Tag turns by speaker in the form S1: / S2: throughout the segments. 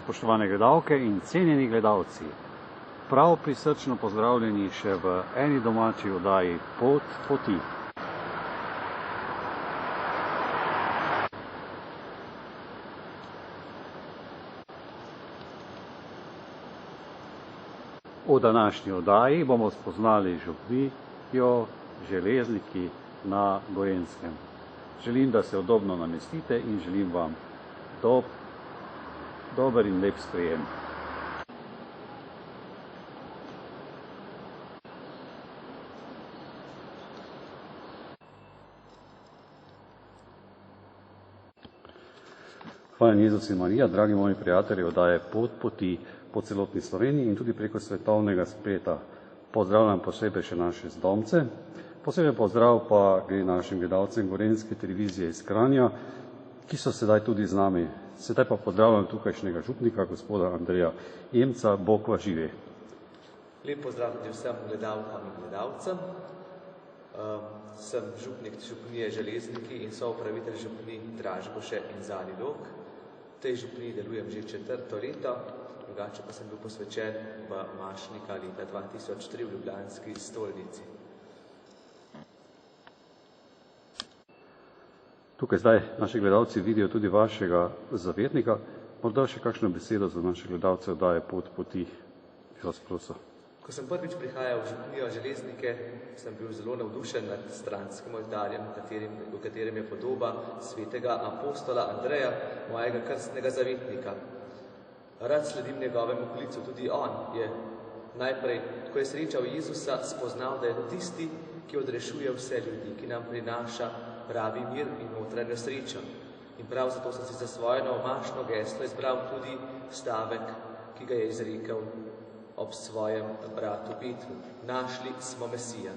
S1: Spoštovane gledalke in cenjeni gledalci, prav prisrčno pozdravljeni še v eni domači oddaji Pot poti. V današnji oddaji bomo spoznali župnijo Železniki na Gorenjskem. Želim, da se udobno namestite in želim vam dober in lep sprejem. Hvala Jezus in Marija, dragi moji prijatelji, oddaje Pot poti po celotni Sloveniji in tudi preko svetovnega spleta. Pozdravljam posebej še naše zdomce. Posebej pozdrav pa gre našim gledalcem Gorenjske televizije iz Kranja, ki so sedaj tudi z nami. Sedaj pa pozdravljam tukajšnjega župnika, gospoda Andreja Jemca. Bog vas živi.
S2: Lep pozdrav tudi vsem gledalkam in gledalcem. Sem župnik župnije Železniki in soupravitelj župnij Dražgoše in Zalilok. V tej župniji delujem že 4. leto, drugače pa sem bil posvečen v Mašnika leta 2003 v Ljubljanski stolnici.
S1: Tukaj zdaj naši gledalci vidijo tudi vašega zavetnika. Morda še kakšno besedo za naše gledalce oddaje Pot poti, bi vas prosil.
S2: Ko sem prvič prihajal v župnijo Železnike, sem bil zelo navdušen nad stranskim oltarjem, v katerem je podoba svetega apostola Andreja, mojega krstnega zavetnika. Rad sledim njegovemu klicu, tudi on je najprej, ko je srečal Jezusa, spoznal, da je tisti, ki odrešuje vse ljudi, ki nam prinaša pravi mir in notranjo srečo. In prav zato sem si za svoje novomašno geslo izbral tudi stavek, ki ga je izrekel ob svojem bratu Petru. Našli smo Mesija.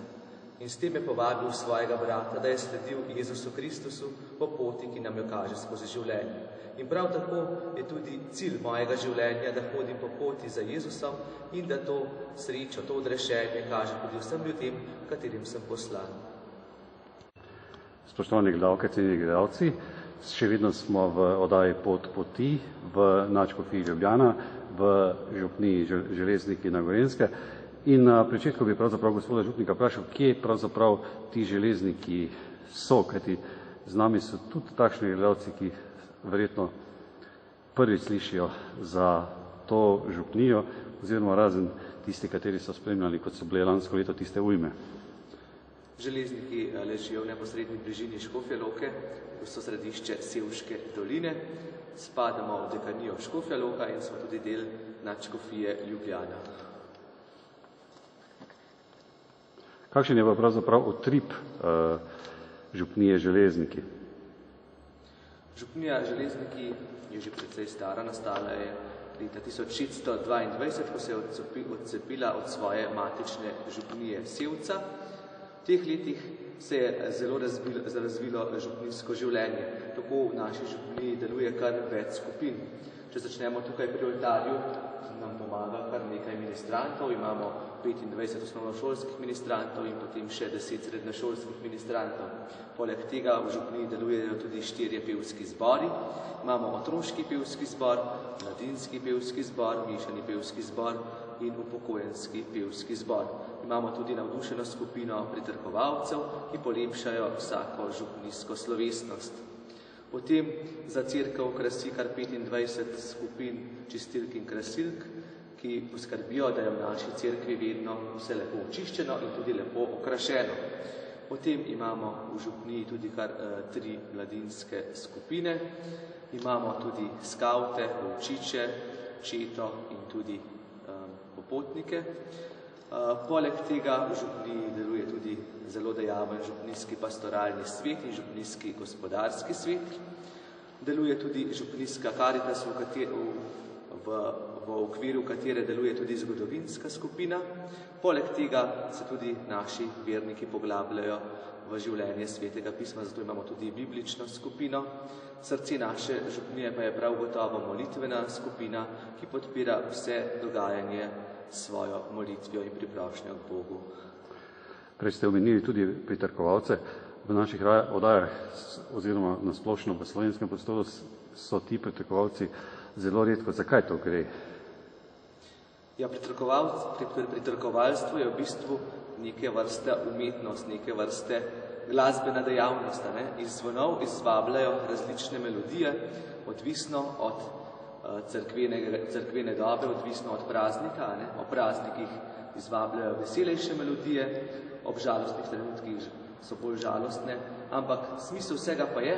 S2: In s tem je povabil svojega brata, da je sledil Jezusu Kristusu po poti, ki nam jo kaže skozi življenje. In prav tako je tudi cilj mojega življenja, da hodim po poti za Jezusom in da to srečo, to odrešenje kaže tudi vsem ljudem, katerim sem poslan.
S1: Spoštovani gledalke, cenjeni gledalci, še vedno smo v oddaji Pot poti v nadškofiji Ljubljana, v župniji Železniki na Gorenjske. In na pričetku bi pravzaprav gospoda župnika vprašal, kje pravzaprav ti železniki so, kajti z nami so tudi takšni gledalci, ki verjetno prvi slišijo za to župnijo, oziroma razen tisti, kateri so spremljali, kot so bile lansko leto tiste ujme.
S2: Železniki ležijo v neposredni bližini Škofje Loke, ko so središče Sevške doline. Spadamo v dekanijo Škofja Loka in smo tudi del nadškofije Ljubljana.
S1: Kakšen je pa pravzaprav utrip župnije Železniki?
S2: Župnija Železniki je že precej stara, nastala je leta 1622, ko se je odcepila od svoje matične župnije Sevca. V teh letih se je zelo razvilo župnijsko življenje. Tako v naši župniji deluje kar več skupin. Če začnemo tukaj pri oltarju, nam pomaga kar nekaj ministrantov. Imamo 25 osnovnošolskih ministrantov in potem še 10 srednješolskih ministrantov. Poleg tega v župniji delujejo tudi 4 pevski zbori. Imamo otroški pevski zbor, mladinski pevski zbor, mešani pevski zbor in upokojenski pevski zbor. Imamo tudi navdušeno skupino pritrkovalcev, ki polepšajo vsako župnijsko slovesnost. Potem za cerkev krasi kar 25 skupin čistilk in krasilk, ki poskrbijo, da je v naši cerkvi vedno vse lepo očiščeno in tudi lepo okrašeno. Potem imamo v župniji tudi kar 3 mladinske skupine. Imamo tudi skavte, volčiče, četo in tudi popotnike. Poleg tega v župniji deluje tudi zelo dejaven župnijski pastoralni svet in župnijski gospodarski svet. Deluje tudi župnijska Karitas, v okviru katere deluje tudi zgodovinska skupina. Poleg tega se tudi naši verniki poglabljajo v življenje svetega pisma, zato imamo tudi biblično skupino. Srce naše župnije pa je prav gotovo molitvena skupina, ki podpira vse dogajanje svojo molitvijo in priprošnjo k Bogu.
S1: Prej ste omenili tudi pritrkovalce. V naših oddajah oziroma na splošno v slovenskem prostoru so ti pritrkovalci zelo redko. Zakaj to gre?
S2: Ja, pritrkovalstvo je v bistvu neke vrste umetnost, neke vrste glasbena dejavnost. Iz zvonov izvabljajo različne melodije, odvisno od cerkvene dobe, odvisno od praznika. O praznikih izvabljajo veselejše melodije, ob žalostnih trenutkih so bolj žalostne, ampak smisel vsega pa je,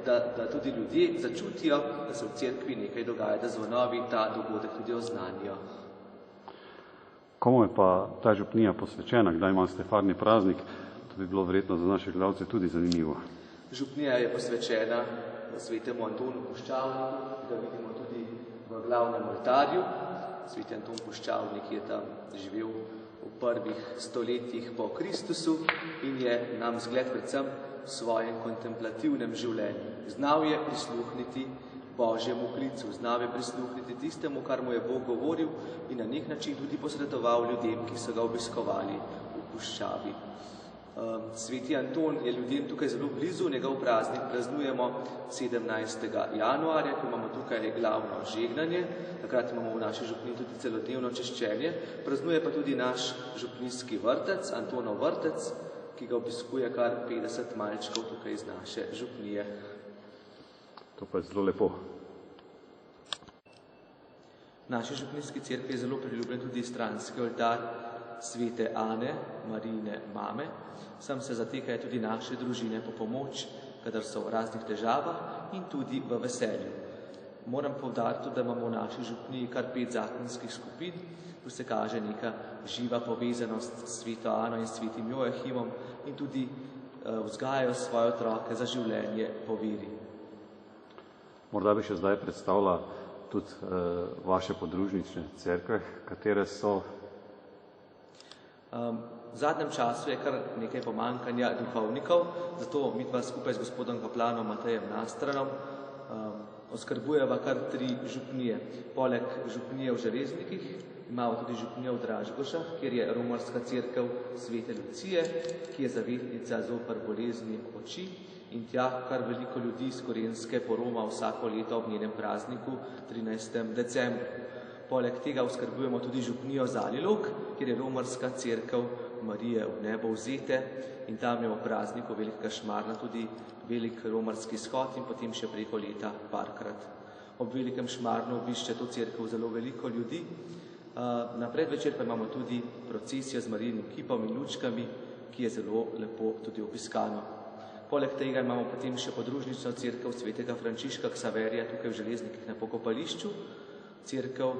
S2: da tudi ljudje začutijo, da se v cerkvi nekaj dogaja, da zvonovi ta dogodek tudi oznanijo.
S1: Komu je pa ta župnija posvečena? Kdaj ima stefarni praznik? To bi bilo verjetno za naše gledalce tudi zanimivo.
S2: Župnija je posvečena svetemu Antonu Puščavniku, ki ga vidimo tudi v glavnem oltarju. Sveti Anton Puščavnik je tam živel v prvih stoletjih po Kristusu in je nam zgled predvsem v svojem kontemplativnem življenju. Znal je prisluhniti Božjemu klicu, znal je prisluhniti tistemu, kar mu je Bog govoril in na nek način tudi posredoval ljudem, ki so ga obiskovali v puščavi. Sveti Anton je ljudem tukaj zelo blizu, njegov praznik praznujemo 17. januarja, ko imamo tukaj glavno žegnanje, takrat imamo v naši župniji tudi celodnevno češčenje, praznuje pa tudi naš župnijski vrtec, Antonov vrtec, ki ga obiskuje kar 50 malčkov tukaj iz naše župnije.
S1: To pa je zelo lepo.
S2: V naši župnijski cerkvi je zelo priljubljen tudi stranski oltar svete Ane, Marijine mame. Sem se zatekajo tudi naše družine po pomoč, kadar so v raznih težavah in tudi v veselju. Moram poudariti, da imamo v naši župniji kar 5 zakonskih skupin, tu se kaže neka živa povezanost s sveto Ano in svetim Joachimom in tudi vzgajajo svoje otroke za življenje po veri.
S1: Morda bi še zdaj predstavila tudi vaše podružnične cerkve, katere so?
S2: V zadnjem času je kar nekaj pomankanja duhovnikov, zato mi dva skupaj z gospodom kaplanom Matejem Nastranom oskrbujeva kar 3 župnije. Poleg župnije v Železnikih imamo tudi župnijo v Dražgošah, kjer je romarska cerkev svete Lucije, ki je zavetnica zoper bolezni oči. In tja kar veliko ljudi iz Korenske poroma vsako leto ob njenem prazniku 13. decembru. Poleg tega oskrbujemo tudi župnijo Zalilok, kjer je romarska cerkev Marije v nebo vzete in tam je v prazniku velikega šmarna tudi velik romarski shod in potem še preko leta parkrat. Ob velikem šmarnu obišče to cerkev zelo veliko ljudi. Na predvečer pa imamo tudi procesijo z Marijinim kipom in lučkami, ki je zelo lepo tudi obiskano. Poleg tega imamo potem še podružnično cerkev svetega Frančiška Ksaverija tukaj v Železnikih na pokopališču. Cerkev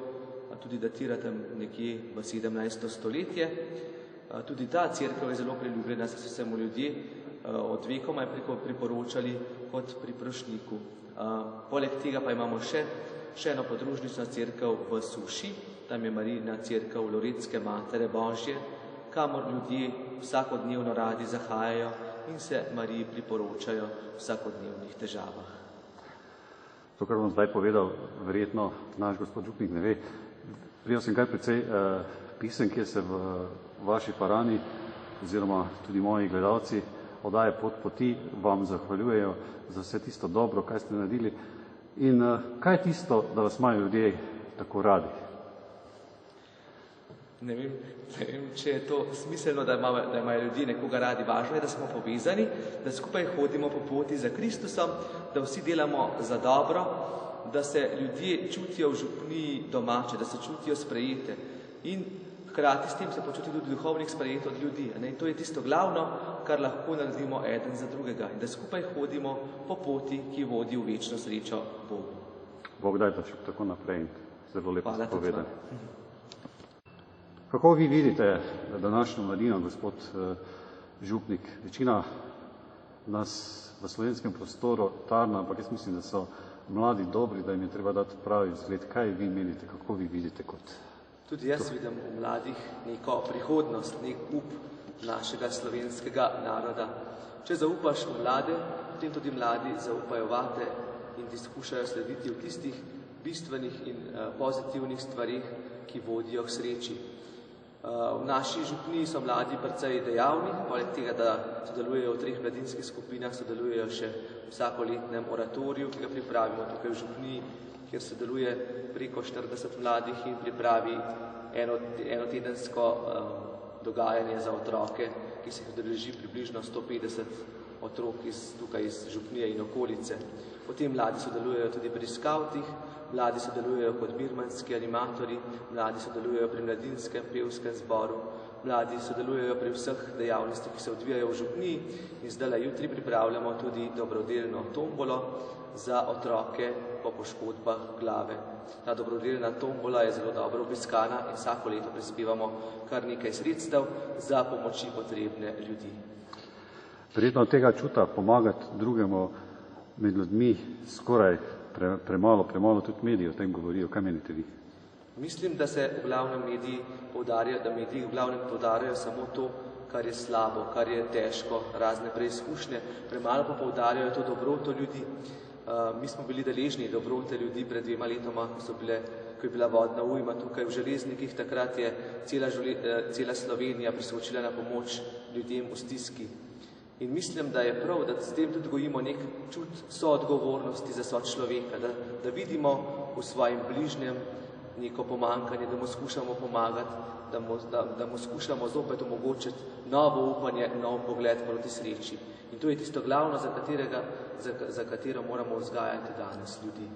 S2: tudi datira tam nekje v 17. stoletje. Tudi ta cerkev je zelo priljubljena, saj so se mu ljudje od vekoma priporočali kot pri Prošniku. Poleg tega pa imamo še eno podružnično cerkev v Suši, tam je Marijina cerkev Loretske Matere Božje, kamor ljudje vsakodnevno radi zahajajo in se Mariji priporočajo v vsakodnevnih težavah.
S1: To, kar bom zdaj povedal, verjetno naš gospod župnik ne ve. Prijel sem kar precej pisem, kjer se v vaši parani oziroma tudi moji gledalci oddaje Pot poti vam zahvaljujejo za vse tisto dobro, kaj ste naredili. In kaj je tisto, da vas imajo ljudje tako radi?
S2: Ne vem, če je to smiselno, da imajo ljudje nekoga radi. Važno je, da smo povezani, da skupaj hodimo po poti za Kristusom, da vsi delamo za dobro, da se ljudje čutijo v župniji domače, da se čutijo sprejete in hkrati s tem se počuti tudi duhovnik sprejet od ljudi. In to je tisto glavno, kar lahko naredimo eden za drugega in da skupaj hodimo po poti, ki vodi v večno srečo Bogu.
S1: Bog daj, da še tako naprej. Zelo lepo ste povedali. Kako vi vidite današnjo mladino, gospod župnik? Večina nas v slovenskem prostoru tarna, ampak jaz mislim, da so mladi dobri, da jim je treba dati pravi vzgled. Kaj vi menite, kako vi vidite kot?
S2: Tudi jaz vidim v mladih neko prihodnost, nek up našega slovenskega naroda. Če zaupaš v mlade, potem tudi mladi zaupajo vate in ti skušajo slediti v tistih bistvenih in pozitivnih stvarih, ki vodijo k sreči. V naši župniji so mladi precej dejavni, poleg tega, da sodelujejo v 3 mladinskih skupinah, sodelujejo še v vsakoletnem oratoriju, ki ga pripravimo tukaj v župniji. kjer sodeluje preko 40 mladih in pripravi enotedensko dogajanje za otroke, ki se udeleži približno 150 otrok tukaj iz župnije in okolice. Potem mladi sodelujejo tudi pri skavtih, mladi sodelujejo kot birmanski animatorji, mladi sodelujejo pri mladinskem pevskem zboru, mladi sodelujejo pri vseh dejavnostih, ki se odvijajo v župniji in zdaj jutri pripravljamo tudi dobrodelno tombolo za otroke po poškodbah glave. Ta dobrodelna tombola je zelo dobro obiskana in vsako leto prispevamo kar nekaj sredstev za pomoči potrebne ljudi.
S1: Verjetno tega čuta pomagati drugemu med ljudmi skoraj premalo tudi mediji o tem govorijo. Kaj menite vi?
S2: Mislim, da se v glavnem mediji poudarjajo samo to, kar je slabo, kar je težko, razne preizkušnje, premalo pa poudarjajo to dobroto ljudi. Mi smo bili deležni dobrote ljudi pred 2 letoma, ko je bila vodna ujma tukaj v Železnikih, takrat je cela Slovenija priskočila na pomoč ljudem v stiski. In mislim, da je prav, da s tem tudi gojimo nek čut soodgovornosti za sočloveka, da vidimo v svojem bližnjem neko pomankanje, da mu skušamo pomagati, da mu skušamo zopet omogočiti novo upanje, nov pogled proti sreči. In to je tisto glavno, za katero moramo vzgajati danes ljudi.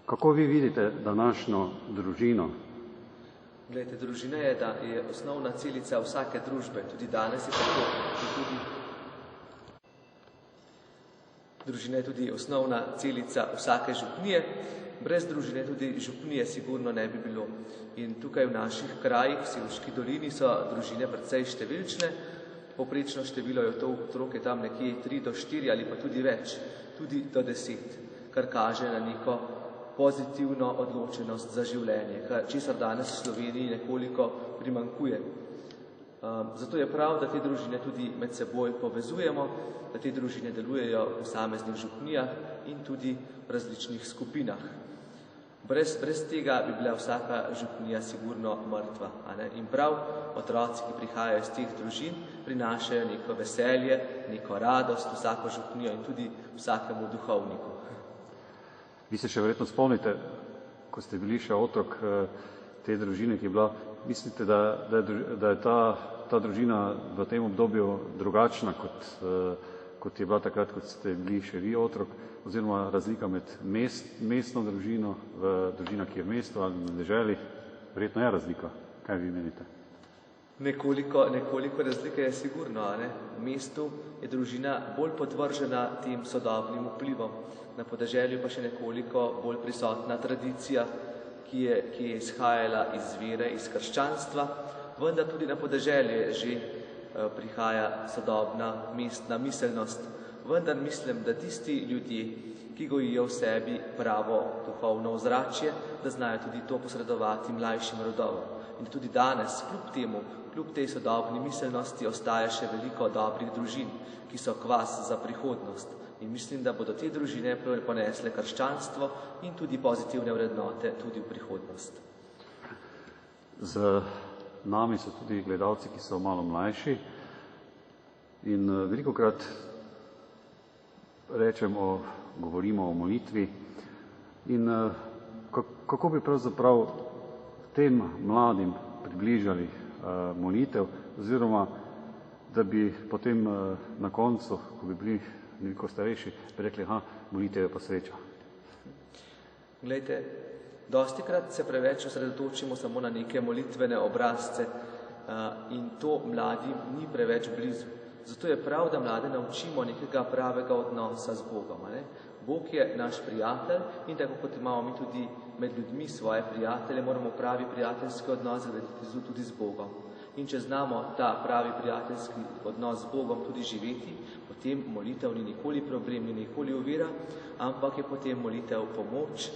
S1: Kako vi vidite današnjo družino?
S2: Glejte, družina je osnovna celica vsake družbe, tudi danes je tako. Družina je tudi osnovna celica vsake župnije, brez družine tudi župnije sigurno ne bi bilo. In tukaj v naših krajih, v Sevški dolini, so družine precej številčne, poprečno število otrok je tam nekje 3 do 4 ali pa tudi več, tudi do 10, kar kaže na neko pozitivno odločenost za življenje, česar danes v Sloveniji nekoliko primanjkuje. Zato je prav, da te družine tudi med seboj povezujemo, da te družine delujejo v posameznih župnijah in tudi v različnih skupinah. Brez tega bi bila vsaka župnija sigurno mrtva. In prav otroci, ki prihajajo iz teh družin, prinašajo neko veselje, neko radost v vsako župnijo in tudi vsakemu duhovniku.
S1: Vi se še verjetno spomnite, ko ste bili še otrok te družine, ki je bila, mislite, da je ta družina v tem obdobju drugačna, kot je bila takrat, kot ste bili še vi otrok, oziroma razlika med mestno družino, družina, ki je v mestu ali na deželi, verjetno je razlika. Kaj vi menite?
S2: Nekoliko razlike je sigurno. V mestu je družina bolj podvržena tem sodobnim vplivom. Na podeželju pa še nekoliko bolj prisotna tradicija, ki je izhajala iz vere, iz krščanstva, vendar tudi na podeželje že prihaja sodobna mestna miselnost. Vendar mislim, da tisti ljudje, ki gojijo v sebi pravo duhovno ozračje, da znajo tudi to posredovati mlajšim rodovom. In tudi danes, kljub tej sodobni miselnosti, ostaja še veliko dobrih družin, ki so kvas za prihodnost. In mislim, da bodo te družine ponesle krščanstvo in tudi pozitivne vrednote tudi v prihodnost.
S1: Z nami so tudi gledalci, ki so malo mlajši in velikokrat govorimo o molitvi in kako bi pravzaprav tem mladim približali molitev oziroma da bi potem na koncu, ko bi bili nekoliko starejši, bi rekli, molitev je pa sreča.
S2: Glejte, dostikrat se preveč osredotočimo samo na neke molitvene obrazce in to mladim ni preveč blizu. Zato je prav, da mlade naučimo nekega pravega odnosa z Bogom. Bog je naš prijatelj in tako kot imamo mi tudi med ljudmi svoje prijatelje, moramo pravi prijateljski odnos graditi tudi z Bogom. In če znamo ta pravi prijateljski odnos z Bogom tudi živeti, potem molitev ni nikoli problem, ni nikoli ovira, ampak je potem molitev pomoč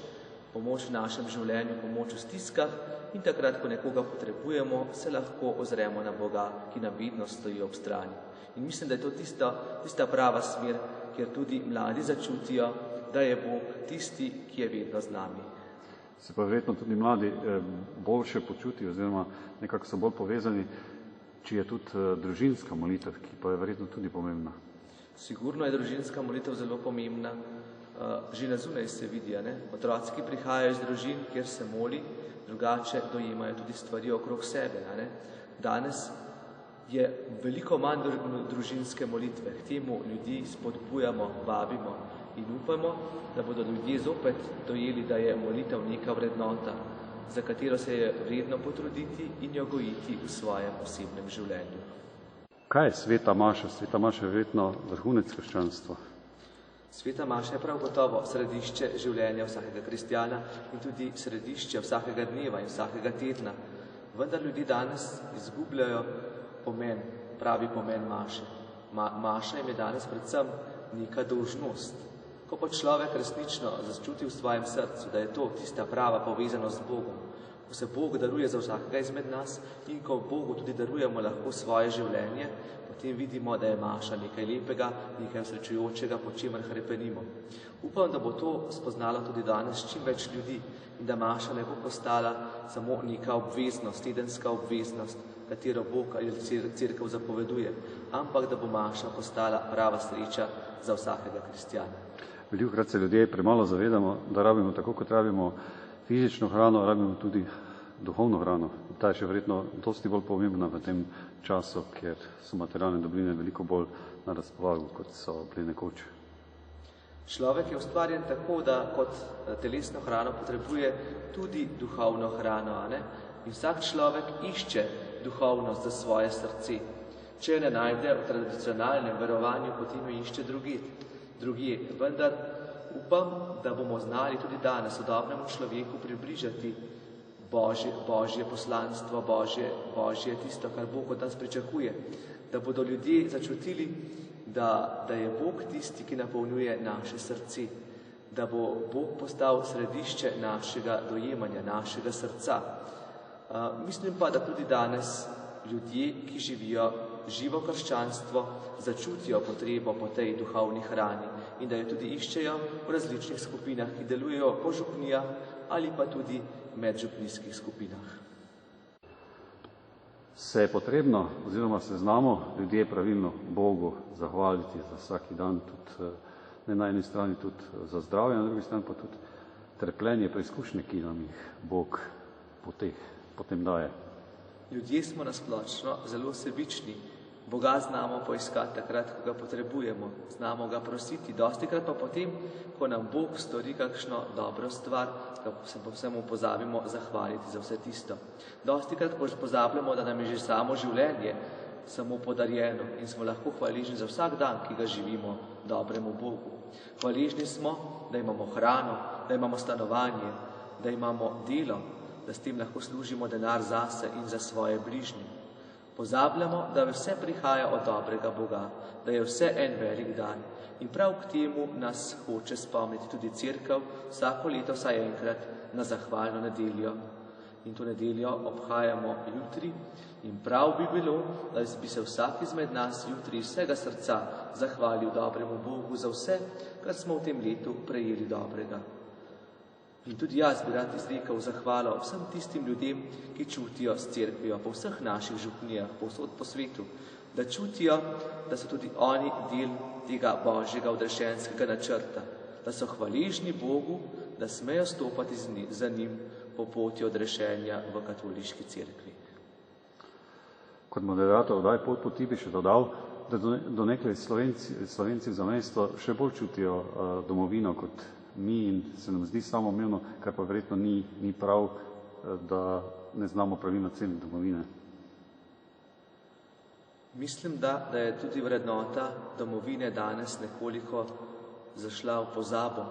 S2: v našem življenju, pomoč v stiskah in takrat, ko nekoga potrebujemo, se lahko ozremo na Boga, ki nam vedno stoji ob strani. In mislim, da je to tista prava smer, kjer tudi mladi začutijo, da je Bog tisti, ki je vedno z nami.
S1: Se pa verjetno tudi mladi boljše počutijo oziroma nekako so bolj povezani, če je tudi družinska molitev, ki pa je verjetno tudi pomembna.
S2: Sigurno je družinska molitev zelo pomembna. Že na zunaj se vidi, otroci, ki prihajajo iz družin, kjer se moli, drugače dojemajo tudi stvari okrog sebe. Danes je veliko manj družinske molitve. K temu ljudi spodbujamo, vabimo in upamo, da bodo ljudje zopet dojeli, da je molitev neka vrednota, za katero se je vredno potruditi in jo gojiti v svojem osebnem življenju.
S1: Kaj je sveta maša? Sveta maša je verjetno vrhunec krščanstva.
S2: Sveta maša je prav gotovo središče življenja vsakega kristjana in tudi središče vsakega dneva in vsakega tedna. Vendar ljudi danes izgubljajo pravi pomen maše. Maša jim je danes predvsem neka dolžnost. Ko pa človek resnično začuti v svojem srcu, da je to tista prava povezanost z Bogom, ko se Bog daruje za vsakega izmed nas in ko Bogu tudi darujemo lahko svoje življenje, potem vidimo, da je maša nekaj lepega, nekaj srečujočega, po čemer hrepenimo. Upam, da bo to spoznalo tudi danes čim več ljudi in da maša ne bo postala samo neka obveznost, tedenska obveznost, katero Bog ali cerkev zapoveduje, ampak da bo maša postala prava sreča za vsakega kristjana.
S1: Velikokrat se ljudje premalo zavedamo, da rabimo tako, kot rabimo fizično hrano, rabimo tudi duhovno hrano. Ta je še verjetno dosti bolj pomembna v tem času, ker so materialne dobrine veliko bolj na razpolago, kot so bile nekoč.
S2: Človek je ustvarjen tako, da kot telesno hrano potrebuje tudi duhovno hrano, In vsak človek išče duhovnost za svoje srce. Če jo ne najde v tradicionalnem verovanju, potem jo išče drugje. Vendar upam, da bomo znali tudi danes sodobnemu človeku približati Božje poslanstvo, Božje tisto, kar Bog od nas pričakuje. Da bodo ljudje začutili, da je Bog tisti, ki napolnjuje naše srce. Da bo Bog postal središče našega dojemanja, našega srca. Mislim pa, da tudi danes ljudje, ki živijo živo krščanstvo, začutijo potrebo po tej duhovni hrani in da jo tudi iščejo v različnih skupinah, ki delujejo po župnijah ali pa tudi medžupnijskih skupinah.
S1: Se je potrebno oziroma se znamo ljudje pravilno Bogu zahvaliti za vsaki dan, tudi ne na eni strani tudi za zdravje, na drugi strani pa tudi trpljenje, preizkušnje, ki nam jih Bog potem daje.
S2: Ljudje smo nasplošno zelo sebični. Boga znamo poiskati takrat, ko ga potrebujemo. Znamo ga prositi. Dostikrat pa potem, ko nam Bog stori kakšno dobro stvar, se mu pozabimo zahvaliti za vse tisto. Dostikrat pozabljamo, da nam je že samo življenje samo podarjeno in smo lahko hvaležni za vsak dan, ki ga živimo dobremu Bogu. Hvaležni smo, da imamo hrano, da imamo stanovanje, da imamo delo, da s tem lahko služimo denar zase in za svoje bližnje. Pozabljamo, da vse prihaja od dobrega Boga, da je vse en velik dan. In prav k temu nas hoče spomniti tudi cerkev vsako leto vsaj enkrat na zahvalno nedeljo. In to nedeljo obhajamo jutri in prav bi bilo, da bi se vsak izmed nas jutri vsega srca zahvalil dobremu Bogu za vse, kar smo v tem letu prejeli dobrega. In tudi jaz bi rad izrekel zahvalo vsem tistim ljudem, ki čutijo s cerkvijo po vseh naših župnijah, povsod po svetu, da čutijo, da so tudi oni del tega Božjega odrešenskega načrta, da so hvaležni Bogu, da smejo stopati za njim po poti odrešenja v katoliški cerkvi.
S1: Kot moderator oddaje Pot poti bi še dodal, da do nekaj Slovenci v zamejstvu še bolj čutijo domovino kot mi in se nam zdi samoumevno, kar pa verjetno ni prav, da ne znamo pravilno ceniti domovine.
S2: Mislim, da je tudi vrednota domovine danes nekoliko zašla v pozabo.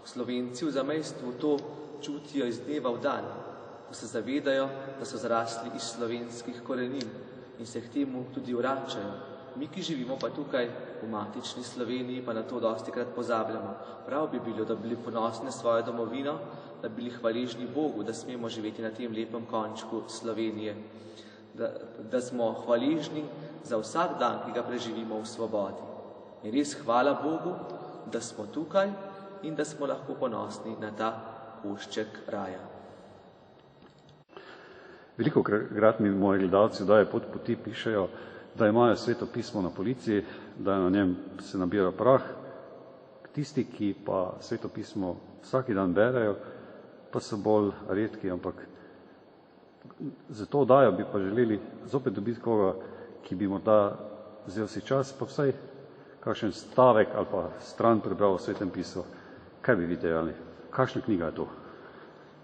S2: Slovenci v zamejstvu to čutijo iz dneva v dan, ko se zavedajo, da so zrasli iz slovenskih korenin in se k temu tudi vračajo. Mi, ki živimo pa tukaj v matični Sloveniji, pa na to dostikrat pozabljamo. Prav bi bilo, da bi bili ponosni svojo domovino, da bi bili hvaležni Bogu, da smemo živeti na tem lepem končku Slovenije. Da smo hvaležni za vsak dan, ki ga preživimo v svobodi. In res hvala Bogu, da smo tukaj in da smo lahko ponosni na ta košček raja.
S1: Velikokrat mi moji gledalci oddaje Pot poti pišejo, da imajo Sveto pismo na policiji, da na njem se nabira prah. Tisti, ki pa Sveto pismo vsaki dan berejo, pa so bolj redki, ampak za to oddajo bi pa želeli zopet dobiti koga, ki bi morda vzel si čas, pa vsaj kakšen stavek ali pa stran prebral v Svetem pismu. Kaj bi vi dejali? Kakšna knjiga je to?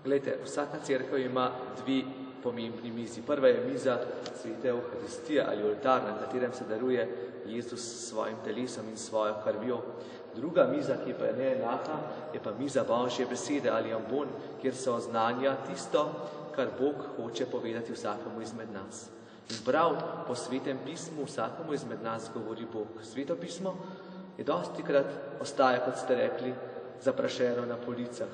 S2: Glejte, vsaka cerkev ima dve pomembni mizi. Prva je miza Svete Evharistije ali oltar, na katerem se daruje Jezus s svojim telesom in svojo krvjo. Druga miza, ki pa je neenaka, je pa miza Božje besede ali ambon, kjer se oznanja tisto, kar Bog hoče povedati vsakemu izmed nas. In prav po Svetem pismu vsakemu izmed nas govori Bog. Sveto pismo je dostikrat ostaja, kot ste rekli, zaprašeno na policah.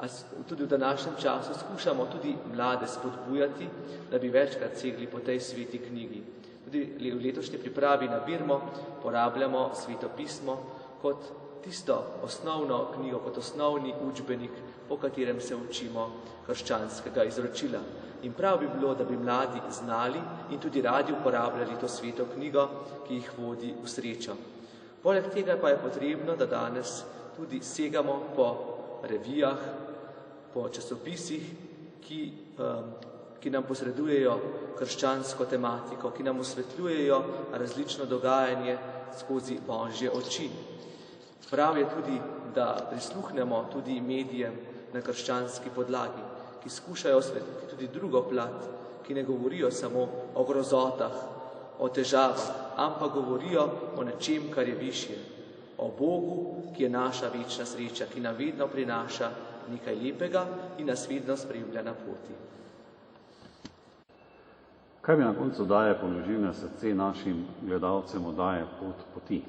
S2: A tudi v današnjem času skušamo tudi mlade spodbujati, da bi večkrat segli po tej sveti knjigi. Tudi v letošnji pripravi na Birmo porabljamo Sveto pismo kot tisto osnovno knjigo, kot osnovni učbenik, po katerem se učimo krščanskega izročila. In prav bi bilo, da bi mladi znali in tudi radi uporabljali to sveto knjigo, ki jih vodi v srečo. Poleg tega pa je potrebno, da danes tudi segamo po revijah, po časopisih, ki nam posredujejo krščansko tematiko, ki nam osvetljujejo različno dogajanje skozi Božje oči. Prav je tudi, da prisluhnemo tudi medijem na krščanski podlagi, ki skušajo osvetliti tudi drugo plat, ki ne govorijo samo o grozotah, o težavah, ampak govorijo o nečem, kar je višje, o Bogu, ki je naša večna sreča, ki nam vedno prinaša nekaj lepega in nas vedno spremlja na poti.
S1: Kaj bi na koncu oddaje položil na srce našim gledalcem oddaje Pot poti?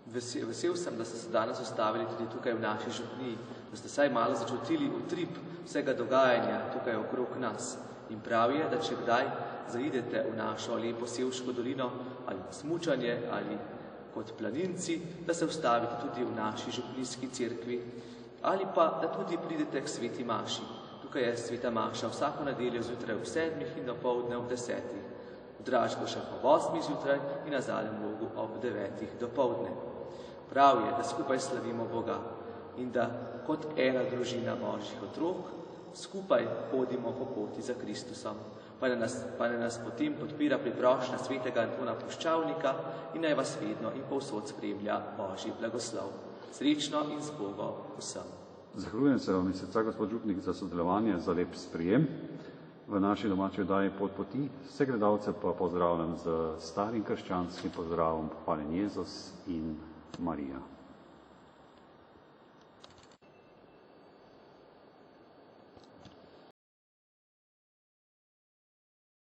S2: Vesel sem, da ste se danes ustavili tudi tukaj v naši župniji, da ste saj malo začutili utrip vsega dogajanja tukaj okrog nas. In prav je, da če kdaj zaidete v našo lepo Sevško dolino ali smučanje ali kot planinci, da se ustavite tudi v naši župnijski cerkvi ali pa da tudi pridete k sveti maši. Tukaj je sveta maša vsako nedeljo zjutraj ob 7 in dopoldne ob 10. V Dražgošah ob 8 zjutraj in na Zalem Logu ob 9 dopoldne. Prav je, da skupaj slavimo Boga in da kot ena družina Božjih otrok skupaj hodimo po poti za Kristusom. Pa ne nas potem podpira priprošnja svetega Antona Puščavnika in naj vas vedno in povsod spremlja Božji blagoslov. Srečno in z Bogom vsem.
S1: Zahvaljujem se vam iz srca, gospod župnik, za sodelovanje, za lep sprejem v naši domači oddaji Pot poti. Vse gledalce pa pozdravljam z starim krščanskim pozdravom: Hvaljen Jezus in Marija.